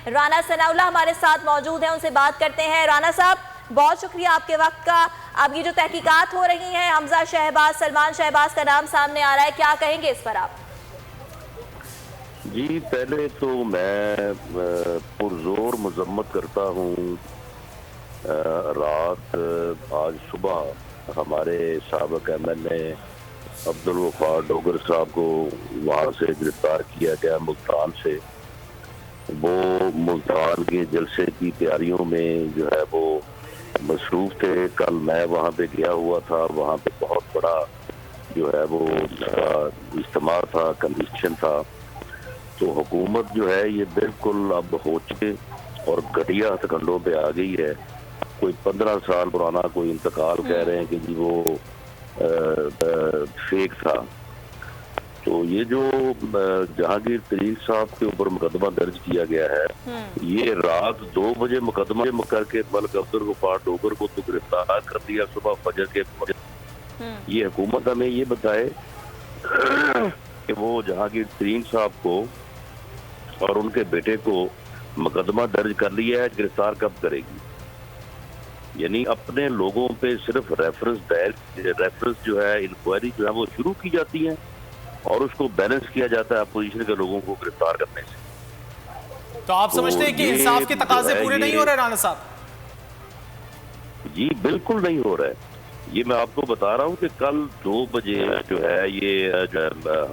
رانا ثناءاللہ ہمارے ساتھ موجود ہیں، ان سے بات کرتے ہیں۔ رانا صاحب بہت شکریہ آپ کے وقت کا۔ اب یہ جو تحقیقات ہو رہی ہیں، حمزہ شہباز، سلمان شہباز کا نام سامنے آ رہا ہے، کیا کہیں گے اس پر آپ؟ جی پہلے تو میں پرزور مذمت کرتا ہوں رات آج صبح ہمارے سابق M L A Abdul Ghaffar Dogar صاحب کو وہاں سے گرفتار کیا گیا ملتان سے۔ وہ ملتان کے جلسے کی تیاریوں میں جو ہے وہ مصروف تھے۔ کل میں وہاں پہ گیا ہوا تھا، وہاں پہ بہت بڑا جو ہے وہ اجتماع تھا، کنونشن تھا۔ تو حکومت جو ہے یہ بالکل اب ہو چکے اور گھٹیا ہتھ کنڈوں پہ آ گئی ہے۔ کوئی 15 سال پرانا کوئی انتقال کہہ رہے ہیں کہ جی وہ فیک تھا۔ تو یہ جو جہانگیر ترین صاحب کے اوپر مقدمہ درج کیا گیا ہے، یہ رات 2 بجے مقدمہ کر کے ملک عبدالغفار ڈوگر کو تو گرفتار کر دیا صبح فجر کے وقت۔ یہ حکومت ہمیں یہ بتائے کہ وہ جہانگیر ترین صاحب کو اور ان کے بیٹے کو مقدمہ درج کر لیا ہے، گرفتار کب کرے گی؟ یعنی اپنے لوگوں پہ صرف ریفرنس جو ہے انکوائری جو ہے وہ شروع کی جاتی ہے اور اس کو بیلنس کیا جاتا ہے اپوزیشن کے لوگوں کو گرفتار کرنے سے۔ تو آپ سمجھتے ہیں کہ انصاف کے تقاضے پورے نہیں ہو رہے رانا صاحب؟ جی بالکل نہیں ہو رہا ہے۔ یہ میں آپ کو بتا رہا ہوں کہ کل 2 بجے جو ہے یہ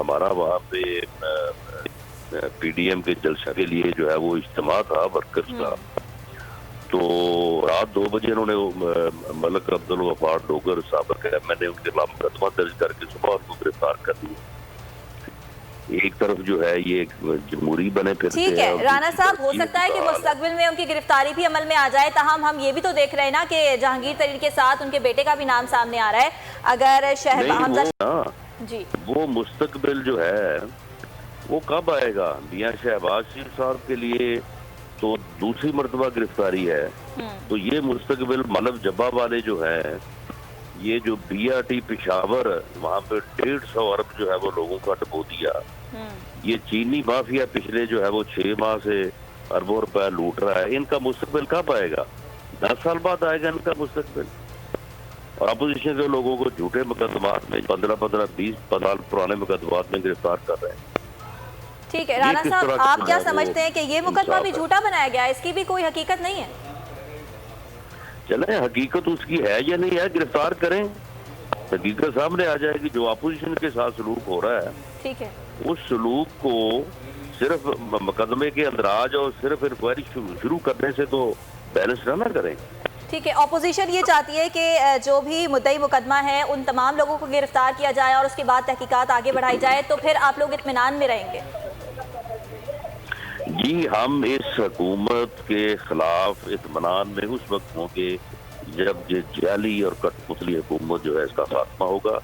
ہمارا وہاں پہ پی ڈی ایم کے جلسہ کے لیے جو ہے وہ اجتماع تھا ورکرز کا۔ تو رات 2 بجے انہوں نے ملک عبدالغفار ڈوگر صاحب کے ایم ایل اے ان کے خلاف مقدمہ درج کر کے صبح ان کو گرفتار کر دیا۔ ایک طرف جو ہے یہ جمہوری بنے پھرتے ہیں۔ ٹھیک ہے رانا صاحب، ہو سکتا ہے کہ مستقبل میں ان کی گرفتاری بھی عمل میں آ جائے، تاہم ہم یہ بھی تو دیکھ رہے ہیں نا کہ جہانگیر ترین کے ساتھ ان کے بیٹے کا بھی نام سامنے آ رہا ہے۔ اگر جی وہ مستقبل جو ہے وہ کب آئے گا؟ میاں شہباز شریف صاحب کے لیے تو دوسری مرتبہ گرفتاری ہے، تو یہ مستقبل ملب جبہ والے جو ہیں، یہ جو بی آر ٹی پشاور وہاں پہ 150 ارب جو ہے وہ لوگوں کا ڈبو دیا، یہ چینی مافیا پچھلے جو ہے وہ 6 ماہ سے اربوں روپے لوٹ رہا ہے، ان کا مستقبل کب آئے گا؟ 10 سال بعد آئے گا ان کا مستقبل۔ اور اپوزیشن کے لوگوں کو جھوٹے مقدمات میں 15-20 سال پرانے مقدمات میں گرفتار کر رہے ہیں۔ ٹھیک ہے رانا صاحب، آپ کیا سمجھتے ہیں کہ یہ مقدمہ بھی جھوٹا بنایا گیا ہے، اس کی بھی کوئی حقیقت نہیں ہے؟ چلیں حقیقت اس کی ہے یا نہیں ہے، گرفتار کریں، حقیقت سامنے آ جائے گی۔ جو اپوزیشن کے ساتھ سلوک ہو رہا ہے، ٹھیک ہے، اس سلوک کو صرف مقدمے کے اندراج اور صرف انکوائری شروع کرنے سے تو بیلنس نہ کریں۔ ٹھیک ہے، اپوزیشن یہ چاہتی ہے کہ جو بھی مدعی مقدمہ ہے ان تمام لوگوں کو گرفتار کیا جائے اور اس کے بعد تحقیقات آگے بڑھائی جائے، تو پھر آپ لوگ اطمینان میں رہیں گے؟ جی ہم اس حکومت کے خلاف اطمینان میں اس وقت ہوں گے جب یہ جعلی اور کٹ پتلی حکومت جو ہے اس کا خاتمہ ہوگا۔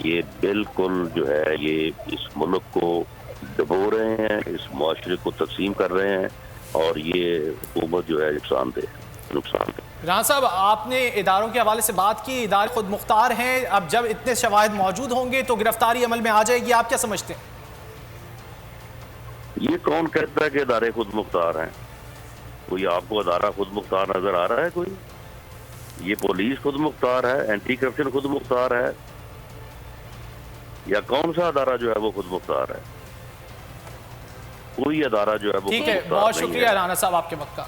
یہ بالکل جو ہے یہ اس ملک کو ڈبو رہے ہیں، اس معاشرے کو تقسیم کر رہے ہیں اور یہ حکومت جو ہے نقصان دہ۔ رانا صاحب آپ نے اداروں کے حوالے سے بات کی، ادارے خود مختار ہیں، اب جب اتنے شواہد موجود ہوں گے تو گرفتاری عمل میں آ جائے گی، آپ کیا سمجھتے ہیں؟ یہ کون کہتا ہے کہ ادارے خود مختار ہیں؟ کوئی آپ کو ادارہ خود مختار نظر آ رہا ہے کوئی؟ یہ پولیس خود مختار ہے، اینٹی کرپشن خود مختار ہے، یا کون سا ادارہ جو ہے وہ خود مختار ہے؟ کوئی ادارہ جو ہے وہ خود مختار نہیں ہے۔ ٹھیک ہے، بہت شکریہ رانا صاحب آپ کے وقت کا۔